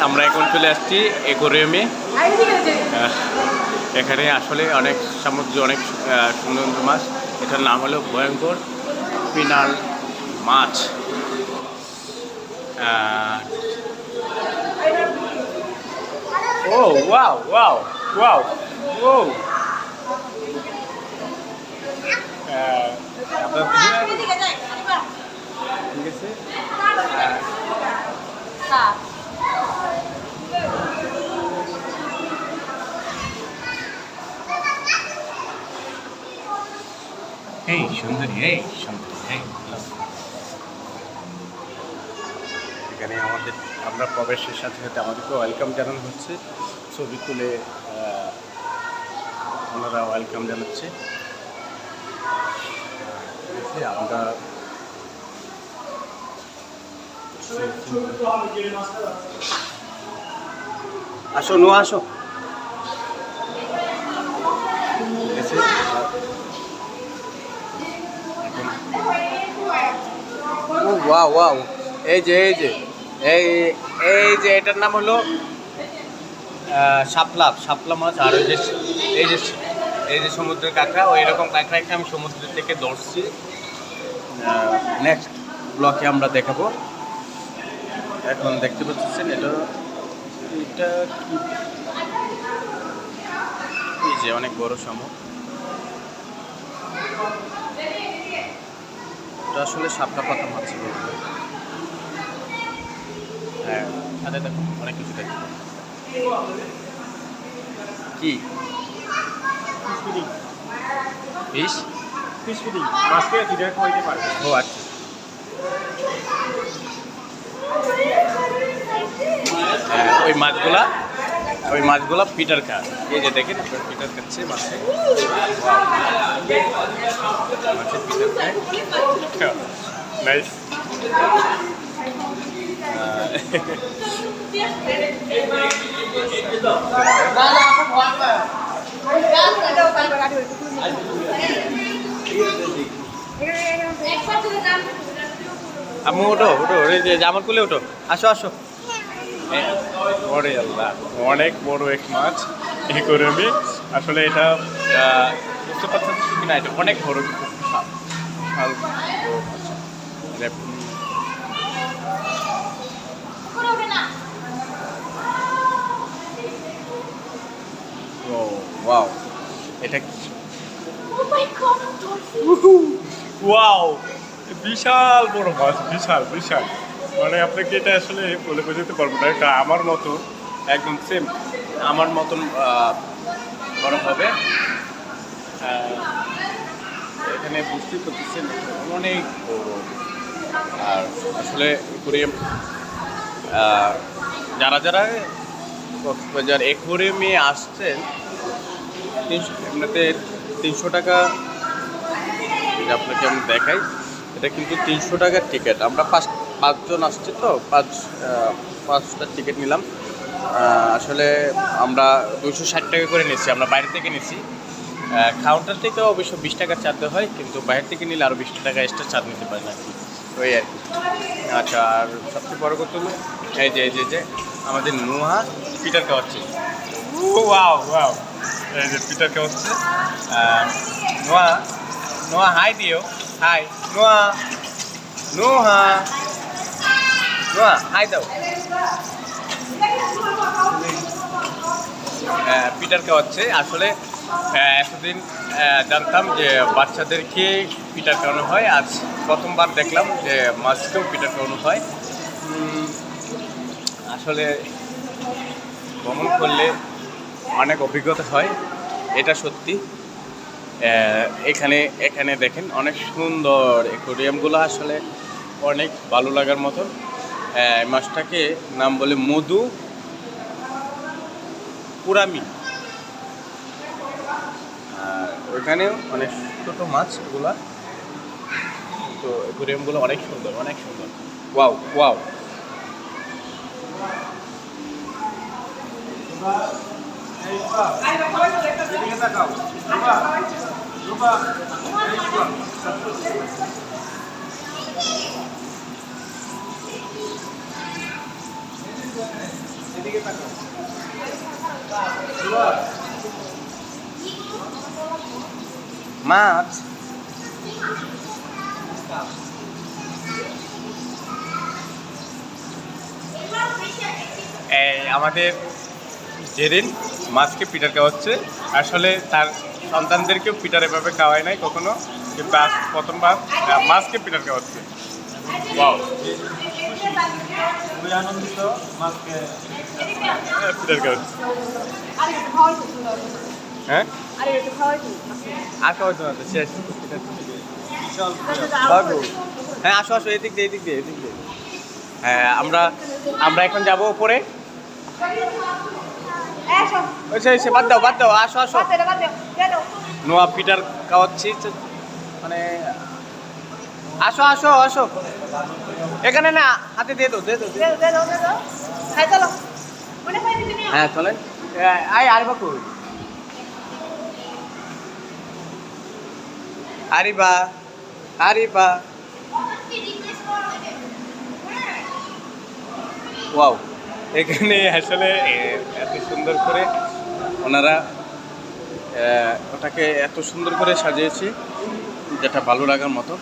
আমরা এখন চলে আসছি অ্যাকোয়ারিয়ামে। এখানে আসলে অনেক সামুদ্রিক অনেক সুন্দর সুন্দর মাছ। এটার নাম হলো ভয়ঙ্কর পিনাল মাছ। ও ওয়াও ওয়াও ওয়াও ও ঠিক আছে। এই সুন্দরী, এই সুন্দরী, এই এখানে আমরা প্রবেশের সাথে সাথে আমাদেরকে ওয়েলকাম জানানো হচ্ছে। ছবি তুলে ওনারা ওয়েলকাম জানাচ্ছে। আমরা আসো নো আসো। ওয়াও ওয়াও, এই যে এই যে এই যে এটার নাম হলো শাপলা মাছ। আর এই যে সমুদ্রের কাঁকড়া, ওই রকম কাঁকড়াকে আমি সমুদ্র থেকে ধরছি। নেক্সট ব্লকে আমরা দেখাবো। এখন দেখতে পাচ্ছেন এটা কি, এই যে অনেক বড় শামুক। এটা আসলে শাপলা পাতা মাছ। হ্যাঁ, সাথে দেখো অনেক কিছু দেখতে কি ফিশ ফিডিং মাছকে ফিডার খাওয়াইতে পারবে। ও আচ্ছা, ওই মাছগুলা পিটার খায়। এই যে দেখেন আপনার পিটার খাচ্ছে মাছে। মাছের পিটার খায়। নাইস। আমি ওঠো আমার কুলে ওঠো, আসো আসো। অনেক বড় এক মাছ অ্যাকোয়ারিয়ামে। আসলে এটা বুঝতে পারছেন কিনা, এটা অনেক বড়। ওয়াও, এটা ওয়াও, বিশাল বড় মাছ, বিশাল বিশাল। মানে আপনাকে এটা আসলে বলে বোঝাতে পারবো না। এটা আমার মতো একদম সেম আমার মতন বড় হবে। এখানে বুঝতেই করতেছেন অনেক বড়। আর আসলে অ্যাকোয়ারিয়াম যারা কক্সবাজার অ্যাকোয়ারিয়ামে আসছেন, আপনাদের 300 টাকা। আপনাকে আমি দেখাই, এটা কিন্তু 300 টাকার টিকিট। আমরা পাঁচজন আসছি তো, পাঁচটা টিকিট নিলাম। আসলে আমরা 260 টাকা করে নিচ্ছি, আমরা বাইরে থেকে নিচ্ছি। কাউন্টার থেকে অবশ্য 20 টাকা চার্জ হয়, কিন্তু বাইরে থেকে নিলে আরও 20 টাকা এক্সট্রা চার্জ নিতে পারেন আর কি, ওই আর কি। আচ্ছা, আর সবচেয়ে বড় কথা হলো এই যে আমাদের নোহা পিটার খাওয়াচ্ছে। ওয়াও ওয়াও, এই যে পিটার খাওয়াচ্ছে। নোহা হাই দিও, হাই নোহা হাই দাও। পিটার খাওয়াচ্ছে। আসলে এতদিন জানতাম যে বাচ্চাদেরকে পিটার খাওয়ানো হয়, আজ প্রথমবার দেখলাম যে মাছকেও পিটার খাওয়ানো হয়। আসলে ভ্রমণ করলে অনেক অভিজ্ঞতা হয়, এটা সত্যি। এখানে দেখেন অনেক সুন্দর অ্যাকোয়ারিয়ামগুলো, আসলে অনেক ভালো লাগার মতন। মাছটাকে নাম বলে মধু পুরামি। ওইখানেও অনেক ছোটো মাছ এগুলা। তো অ্যাকোয়ারিয়ামগুলো অনেক সুন্দর, অনেক সুন্দর। Wow wow. মাছ আমাদের জেরিন মাছকে পিটার খাওয়াচ্ছে। আসলে তার সন্তানদেরকেও পিটার এভাবে খাওয়ায় নাই কখনো, কিন্তু আজ প্রথমবার মাছকে পিটার খাওয়াচ্ছে। ওয়াও, খুবই আনন্দিত মাছকে পিটার খাওয়াচ্ছে। হ্যাঁ আর খাওয়াইতো না তো শেষ। হ্যাঁ আসো আসো, এদিক দিয়ে এদিক দিয়ে এদিক দিয়ে। হ্যাঁ আমরা এখন যাবো উপরে। বাদ দাও বাদ দাও, আসো আসো। নোয়া পিটার খাওয়াচ্ছি, মানে আসো আসো আসো এখানে না, হাতে দিয়ে দাও দিয়ে দাও। হ্যাঁ চলেন। আয় আরিবা কই? আরিবা আরিবা। ওয়াও, এখানে আসলে এত সুন্দর করে ওনারা ওটাকে এত সুন্দর করে সাজিয়েছে, যেটা ভালো লাগার মতো।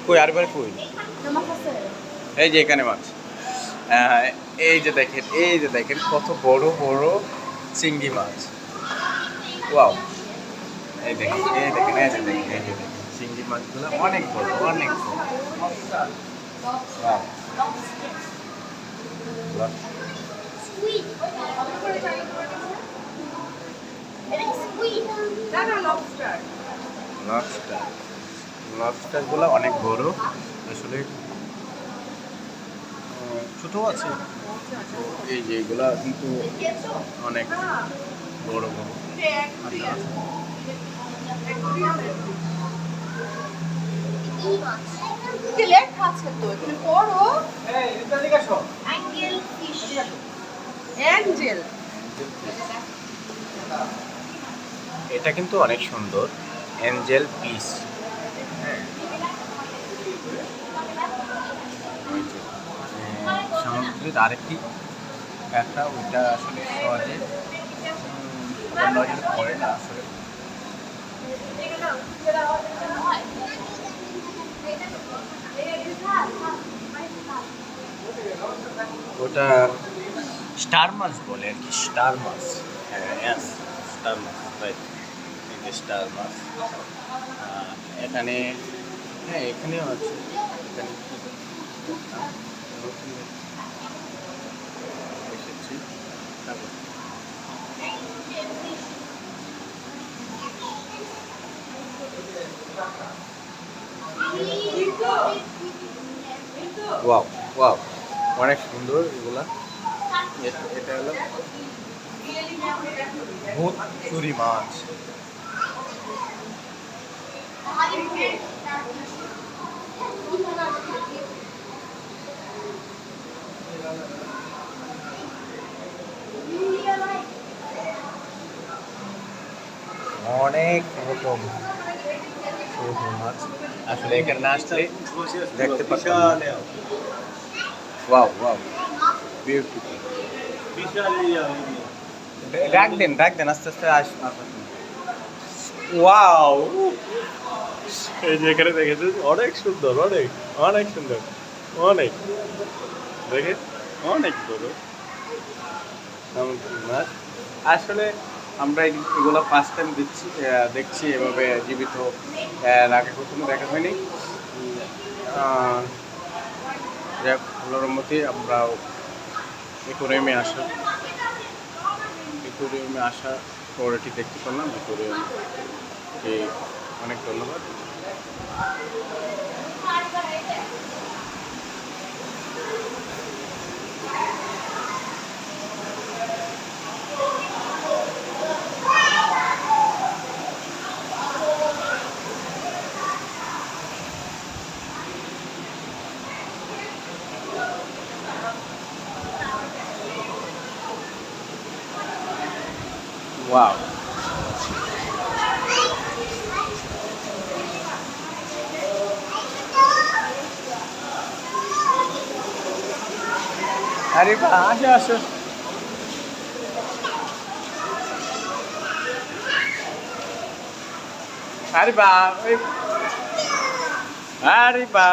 কই আরিবার কই? এই যে এখানে মাছ, এই যে দেখেন কত বড় বড় চিংড়ি মাছ। ওয়াও, এই দেখেন চিংড়ি মাছগুলো অনেক বড় অনেক বড়। লবস্টার গুলো অনেক বড়, আসলে ছোট আছে। এই যে এগুলা কিন্তু অনেক বড় বড়। এটা কিন্তু অনেক সুন্দর, অ্যাঞ্জেল পিস। সামুদ্রিক আরেকটি একটা, ওইটা আসলে সহজে নজরে পড়ে না আসলে। ওটা স্টার মাছ বলে আর কি, স্টার মাছ। হ্যাঁ স্টার মাছ, রাইট, স্টার মাছ। এখানে হ্যাঁ এখানেও আছে, এখানে এসেছি। ওয়াও ওয়াও, অনেক সুন্দর এগুলা। এটা হলো ভূত চুরি মাছ। অনেক রকম মাছ, আসলে এখানে না আসলে দেখতে পাচ্ছেন। Wow wow, beautiful. রাখ দেন আস্তে আস্তে ওয়াও, এই যে এখানে দেখেছেন অনেক সুন্দর, অনেক অনেক সুন্দর, অনেক দেখে অনেক বড় মাছ। আসলে আমরা এগুলো ফার্স্ট টাইম দেখছি এভাবে জীবিত, আগে কখনো দেখা হয়নি। আল্লাহর রহমতে আমরা অ্যাকোয়ারিয়ামে আসা পর এটি দেখতে পারলাম। অ্যাকোয়ারিয়ামকে অনেক ধন্যবাদ। Wow. আরে বা আসো আসো। আরে বা ওই আরে বা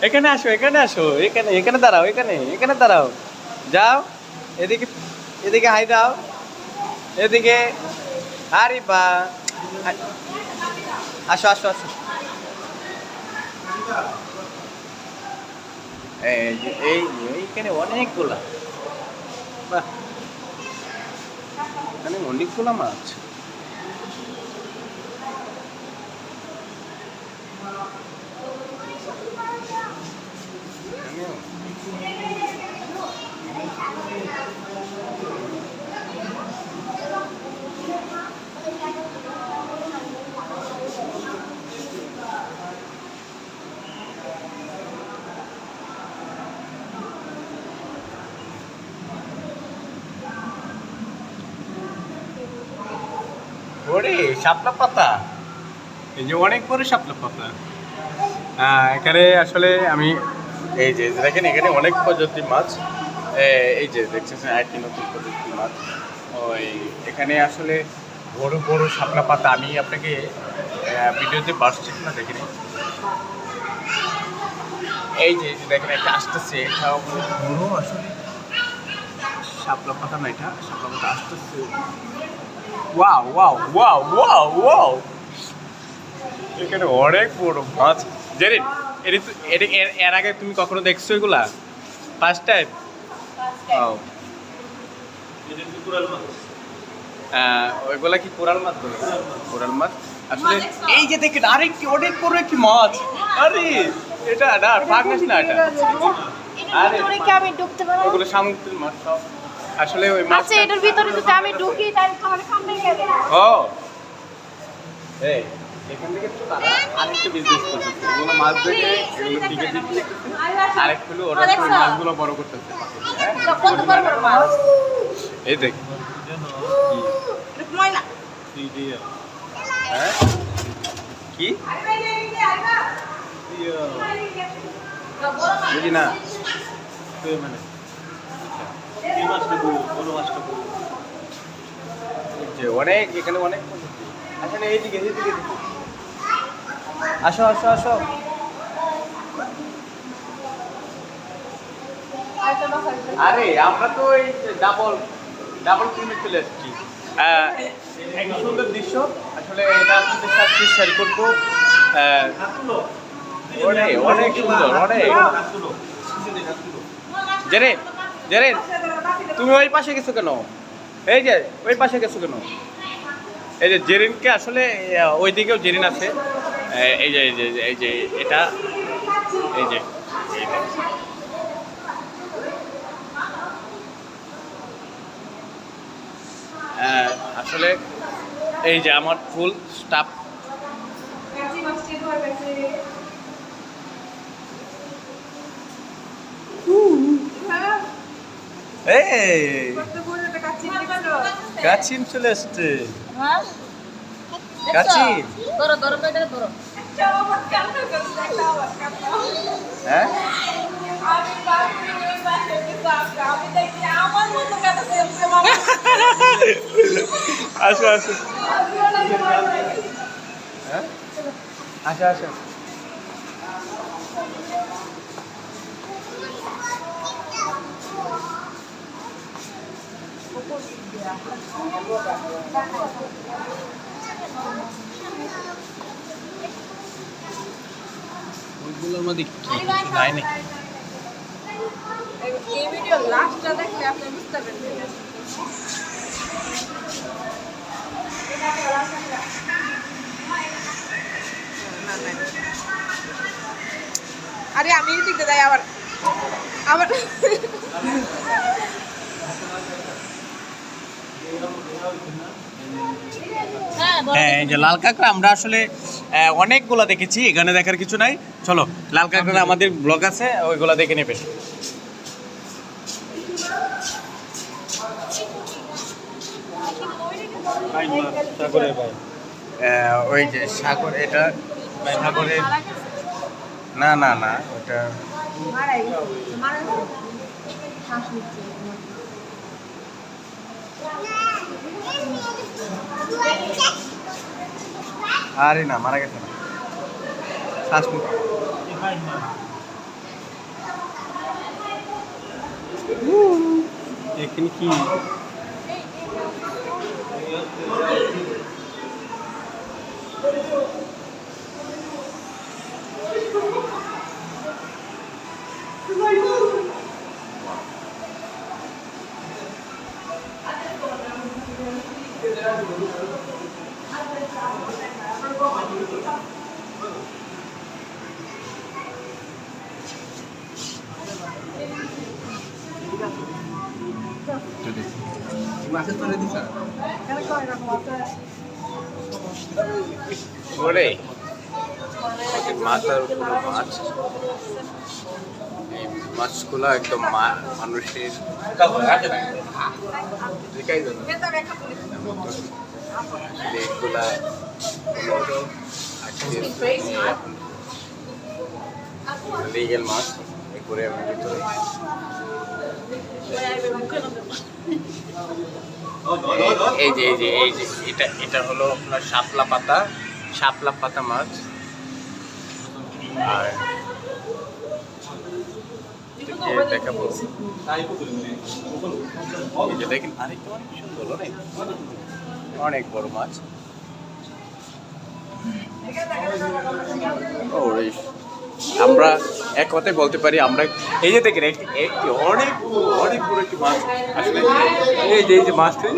এখানে আসো এখানে আসো এখানে এখানে দাঁড়াও এখানে এখানে দাঁড়াও যাও এদিকে এদিকে হাই দাও এদিকে আরে বা আসো আসো আসো এই যে এইখানে অনেকগুলা বাহ এখানে অনেকগুলা মাছ ওরে শাপলা পাতা এই যে অনেক বড় শাপলা পাতা এখানে আসলে আমি এই যে দেখেন এখানে অনেক প্রজাতির মাছ এই যে দেখছেন একটি নতুন প্রজাতির মাছ ওই এখানে আসলে বড় বড় শাপলা পাতা আমি আপনাকে ভিডিওতে বাসছি না দেখিনি এই যে দেখেন একটা আসতেছে এটা বড় আসলে শাপলা পাতা না এটা শাপলা পাতা আসতেছে wow wow wow wow wow এখানে অনেক বড় মাছ জেরিন এর আগে তুমি কখনো দেখছো এগুলা ফার্স্ট টাইম ওইগুলা কি কোরাল মাছ বলে কোরাল মাছ আসলে এই যে দেখেন আরেকটি অনেক বড় একটি মাছ আরে এটা না পাগলাস না এটা আরে আমি ঢুকতে পারবো ওগুলো সামুদ্রিক মাছ সব আসলে ওই মাছ আচ্ছা এটার ভিতরে যদি আমি ঢুকি তাহলে তোমার সামনে গেলে ও এই এখান থেকে তো তারা আরেকটা বিজনেস করতেছে এগুলো মাছ দেখে এগুলো টিকে দিচ্ছে আরেক হলো ওরা ওই মাছগুলো বড় করতেছে কত বড় বড় মাছ এই দেখ ময়লা হ্যাঁ কি বুঝি না মানে অনেক এখানে অনেক আসলে এইদিকে এইদিকে আসো আসো আসো আরে আমরা তো এই ডাবল ডাবল টিমে চলে এসেছি একটা সুন্দর দৃশ্য আসলে এটা আপনাদের সাথে শেয়ার করবো অনেক অনেক সুন্দর অনেক জেরেন জেরেন তুমি ওই পাশে গেছো কেন এই যে ওই পাশে গেছো কেন এই যে জেরিনকে আসলে ওই দিকেও জেরিন আছে এই যে এই যে এই যে এটা এই যে আসলে এই যে আমার ফুল স্টাফ কাচিন চলে আসছে কাচিন হ্যাঁ আসো আসো হ্যাঁ আসো আসো ওইগুলোর মধ্যে কি কিছু নাই নাকি এই ভিডিও লাস্টটা দেখলে আপনি বুঝতে পারবেন আরে আমি এদিকে যাই আবার আবার হ্যাঁ এই যে লাল কাঁকড়া আমরা আসলে অনেকগুলা দেখেছি এখানে দেখার কিছু নাই চলো লাল কাঁকড়া আমাদের ব্লগ আছে ওইগুলা দেখে নেবে ওই যে সাগর এটা সাগরের না না না ওটা শ্বাস নিচ্ছে আরে না, মারা গেছে না, শ্বাস নিচ্ছে। এখানে কি মাছের তরে দিছা ওরে মাথার উপরে মাছ, এই মাছগুলো একদম মানুষের এগুলা লিগেল মাছ করে আমি ভিতরে এই যে এটা হলো আপনার শাপলা পাতা মাছ। আর দেখাবো এই যে দেখেন আরেকটা অনেক সুন্দর, অনেক বড় মাছ। আমরা এক কথায় বলতে পারি আমরা এই যে দেখেন একটি অনেক অনেক বড় একটি মাছ আসলে এই যে মাছটা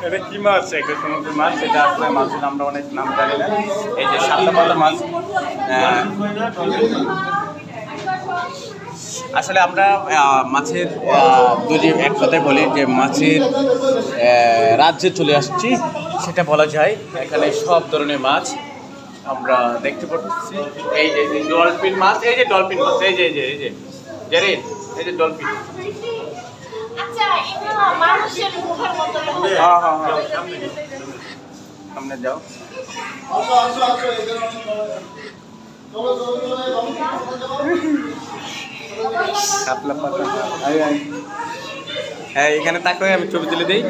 এটা কি মাছ? একটা সমুদ্র মাছ, এটা আসলে মাছের আমরা অনেক নাম জানি না। এই যে শাপলা পাতা মাছ, আসলে আমরা মাছের যদি এক কথায় বলি যে মাছের রাজ্যে চলে আসছি সেটা বলা যায়। এখানে সব ধরনের মাছ আমরা দেখতে পাচ্ছি। এই যে ডলফিন মাছ, এই যে ডলফিন মাছ, এই যে জানেন এই যে ডলফিন। আচ্ছা এটা মানুষের মুখের মতো। হ্যাঁ সামনে যাও। শাপলা পাতা, হ্যাঁ এখানে তাকে আমি ছবি তুলে দিই।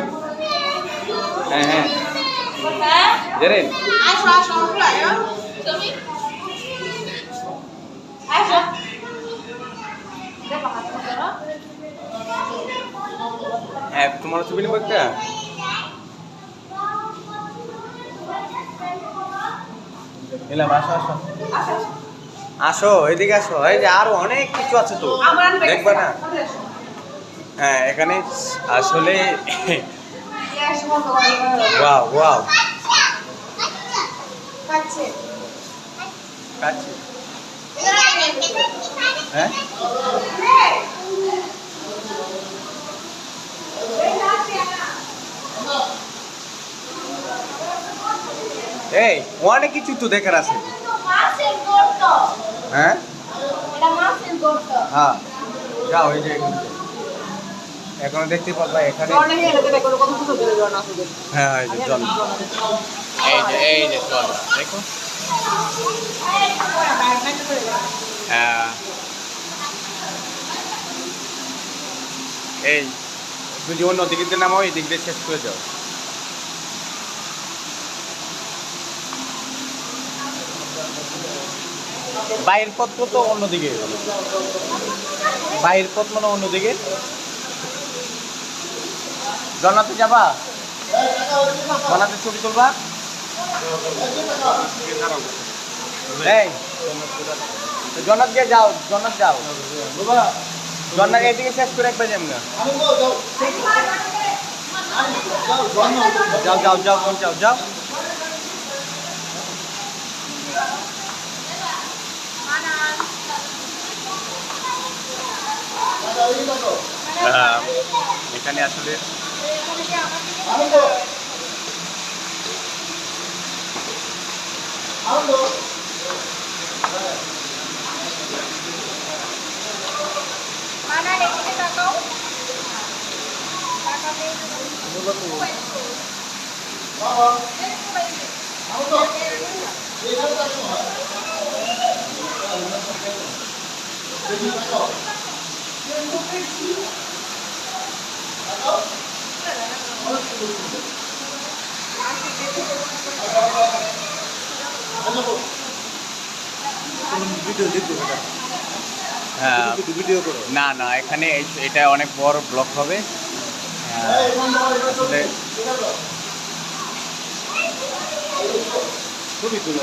হ্যাঁ জানেন আসো আসো তুমি আসো দেখো হাত ধরো। হ্যাঁ তোমার ছবি নেবো একটা। এলাম, আসো এদিকে আসো। এই যে আরো অনেক কিছু আছে তো, দেখবা না? হ্যাঁ এখানে আসলে ওয়াও হ্যাঁ এই অনেক কিছু তো দেখার আছে। হ্যাঁ হ্যাঁ যাও, এই যে এখনো দেখতে পাবা এখানে। হ্যাঁ এই যে জল, এই যে জল দেখো। এই যদি অন্য দিকে দিয়ে নামাও, এই দিক দিয়ে শেষ করে যাও। বাইরের পথ তো অন্যদিকে, বাইরের পথ মানে অন্যদিকে। জন্নাতে যাবা? জন্নাতে ছবি তুলবা? এই জন্নাত গিয়ে যাও, জন্নাত যাও, জন্নাত এদিকে শেষ করে একবার যাম না। যাও যাও যাও যাও যাও। এখানে আসলে ভিডিও দেখবো এটা। হ্যাঁ ভিডিও করো। না না এখানে এটা অনেক বড় ব্লক হবে আসলে ছবি তোলা